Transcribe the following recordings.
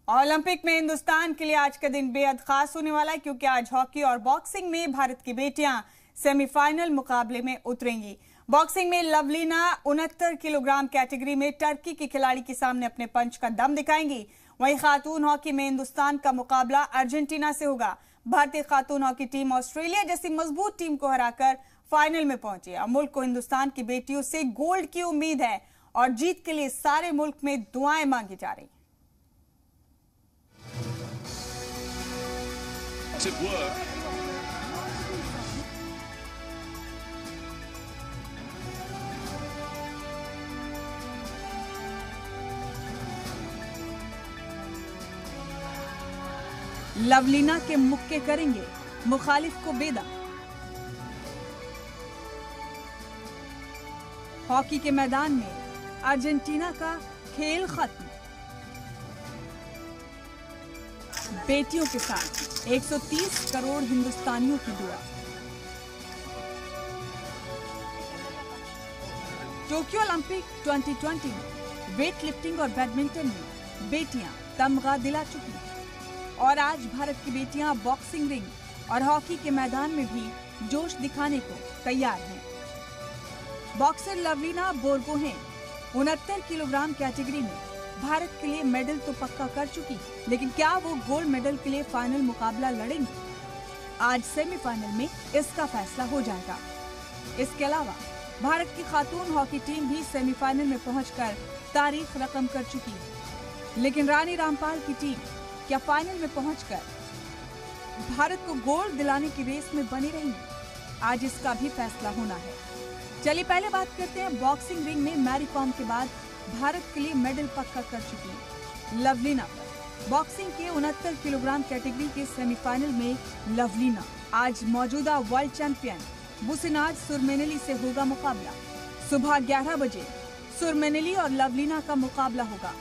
Olympic में हिंदुस्तान के लिए आज का दिन बेहद खास होने वाला है, क्योंकि आज हॉकी और बॉक्सिंग में भारत की बेटियां सेमीफाइनल मुकाबले में उतरेंगी। बॉक्सिंग में लवलीना 69 किलोग्राम कैटेगरी में टर्की की खिलाड़ी के सामने अपने पंच का दम दिखाएंगी। वहीं खातून हॉकी में हिंदुस्तान का मुकाबला अर्जेंटीना से होगा। भारतीय खातून हॉकी टीम ऑस्ट्रेलिया जैसी मजबूत टीम को हराकर फाइनल में पहुंची। अब मुल्क को हिंदुस्तान की बेटियों से गोल्ड की उम्मीद है और जीत के लिए सारे मुल्क में दुआएं मांगी जा रही। लवलीना के मुक्के करेंगे मुखालिफ को बेदा। हॉकी के मैदान में अर्जेंटीना का खेल खत्म। बेटियों के साथ 130 करोड़ हिंदुस्तानियों की दुआ। टोक्यो ओलंपिक 2020 में वेट लिफ्टिंग और बैडमिंटन में बेटियां तमगा दिला चुकी हैं और आज भारत की बेटियां बॉक्सिंग रिंग और हॉकी के मैदान में भी जोश दिखाने को तैयार हैं। Boxer Lovlina Borgohain 69 kilogram category में भारत के लिए मेडल तो पक्का कर चुकी, लेकिन क्या वो गोल्ड मेडल के लिए फाइनल मुकाबला लड़ेंगी? आज सेमीफाइनल में इसका फैसला हो जाएगा। इसके अलावा भारत की खातून हॉकी टीम भी सेमीफाइनल में पहुंचकर तारीख रकम कर चुकी है, लेकिन रानी रामपाल की टीम क्या फाइनल में पहुंचकर भारत को गोल्ड दिलाने की रेस में बनी रहेंगी? आज इसका भी फैसला होना है। चलिए पहले बात करते हैं बॉक्सिंग रिंग में मैरी कॉम के बाद भारत के लिए मेडल पक्का कर चुकी है लवलीना पर। बॉक्सिंग के 69 किलोग्राम कैटेगरी के सेमीफाइनल में लवलीना आज मौजूदा वर्ल्ड चैंपियन बुसेनाज सुरमेनेली से होगा मुकाबला। सुबह 11 बजे सुरमेनेली और लवलीना का मुकाबला होगा।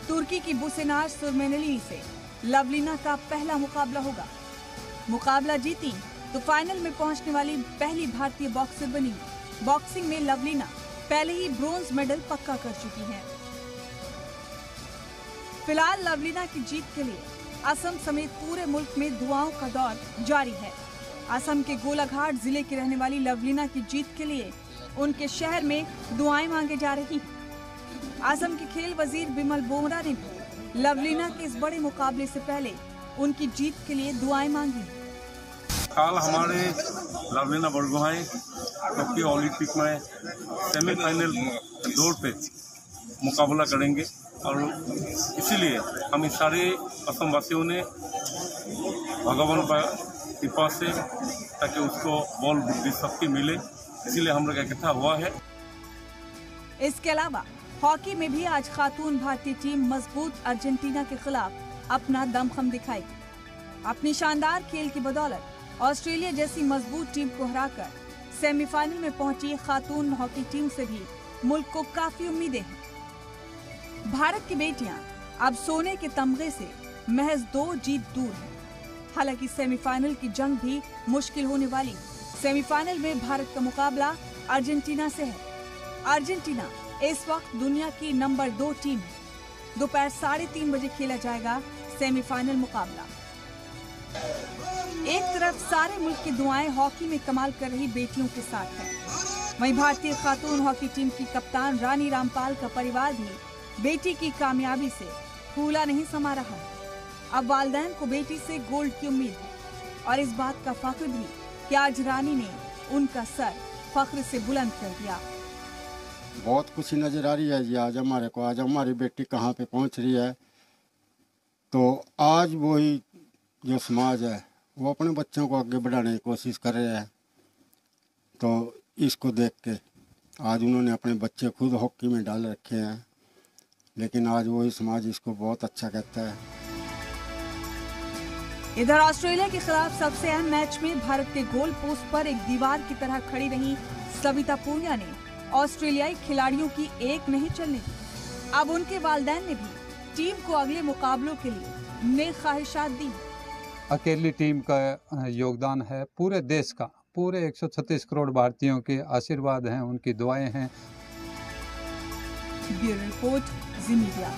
तुर्की की बुसेनाज सुरमेनेली से लवलीना का पहला मुकाबला होगा। मुकाबला जीती तो फाइनल में पहुंचने वाली पहली भारतीय बॉक्सर बनी। बॉक्सिंग में लवलीना पहले ही ब्रोंज मेडल पक्का कर चुकी हैं। फिलहाल लवलीना की जीत के लिए असम समेत पूरे मुल्क में दुआओं का दौर जारी है। असम के गोलाघाट जिले की रहने वाली लवलीना की जीत के लिए उनके शहर में दुआएं मांगे जा रही हैं। असम के खेल वजीर बिमल बोमरा ने भी लवलीना के इस बड़े मुकाबले से पहले उनकी जीत के लिए दुआएं मांगी। कल हमारे लवलीना बोरगोहेन टोक्यो ओलंपिक में सेमीफाइनल दौर पे मुकाबला करेंगे और इसीलिए हम सारे असमवासियों ने भगवान का कृपा से ताकि उसको बल बुद्धि शक्ति मिले, इसीलिए हम लोग इकट्ठा हुआ है। इसके अलावा हॉकी में भी आज खातून भारतीय टीम मजबूत अर्जेंटीना के खिलाफ अपना दमखम दिखाएगी। अपनी शानदार खेल की बदौलत ऑस्ट्रेलिया जैसी मजबूत टीम को हराकर सेमीफाइनल में पहुंची खातून हॉकी टीम से भी मुल्क को काफी उम्मीदें हैं। भारत की बेटियां अब सोने के तमगे से महज 2 जीत दूर हैं। हालांकि सेमीफाइनल की जंग भी मुश्किल होने वाली। सेमीफाइनल में भारत का मुकाबला अर्जेंटीना से है। अर्जेंटीना इस वक्त दुनिया की नंबर 2 टीम है। दोपहर 3:30 बजे खेला जाएगा सेमीफाइनल मुकाबला। एक तरफ सारे मुल्क की दुआएं हॉकी में कमाल कर रही बेटियों के साथ है, वहीं भारतीय खातून हॉकी टीम की कप्तान रानी रामपाल का परिवार भी बेटी की कामयाबी से फूला नहीं समा रहा है। अब वालिदैन को बेटी से गोल्ड की उम्मीद है और इस बात का फख्र भी कि आज रानी ने उनका सर फख्र से बुलंद कर दिया। बहुत खुशी नजर आ रही है जी आज हमारे को। आज हमारी बेटी कहाँ पे पहुँच रही है, तो आज वही जो समाज है वो अपने बच्चों को आगे बढ़ाने की कोशिश कर रहे हैं, तो इसको देख के आज उन्होंने अपने बच्चे खुद हॉकी में डाल रखे हैं, लेकिन आज वही समाज इसको बहुत अच्छा कहता है। इधर ऑस्ट्रेलिया के खिलाफ सबसे अहम मैच में भारत के गोल पोस्ट पर एक दीवार की तरह खड़ी रही सविता पूनिया ने ऑस्ट्रेलियाई खिलाड़ियों की एक नहीं चलने दी। अब उनके वालिदैन ने भी टीम को अगले मुकाबलों के लिए नेक ख्वाहिशात दी। अकेली टीम का योगदान है पूरे देश का, पूरे 136 करोड़ भारतीयों के आशीर्वाद हैं, उनकी दुआएं हैं। ब्यूरो रिपोर्ट, जी मीडिया।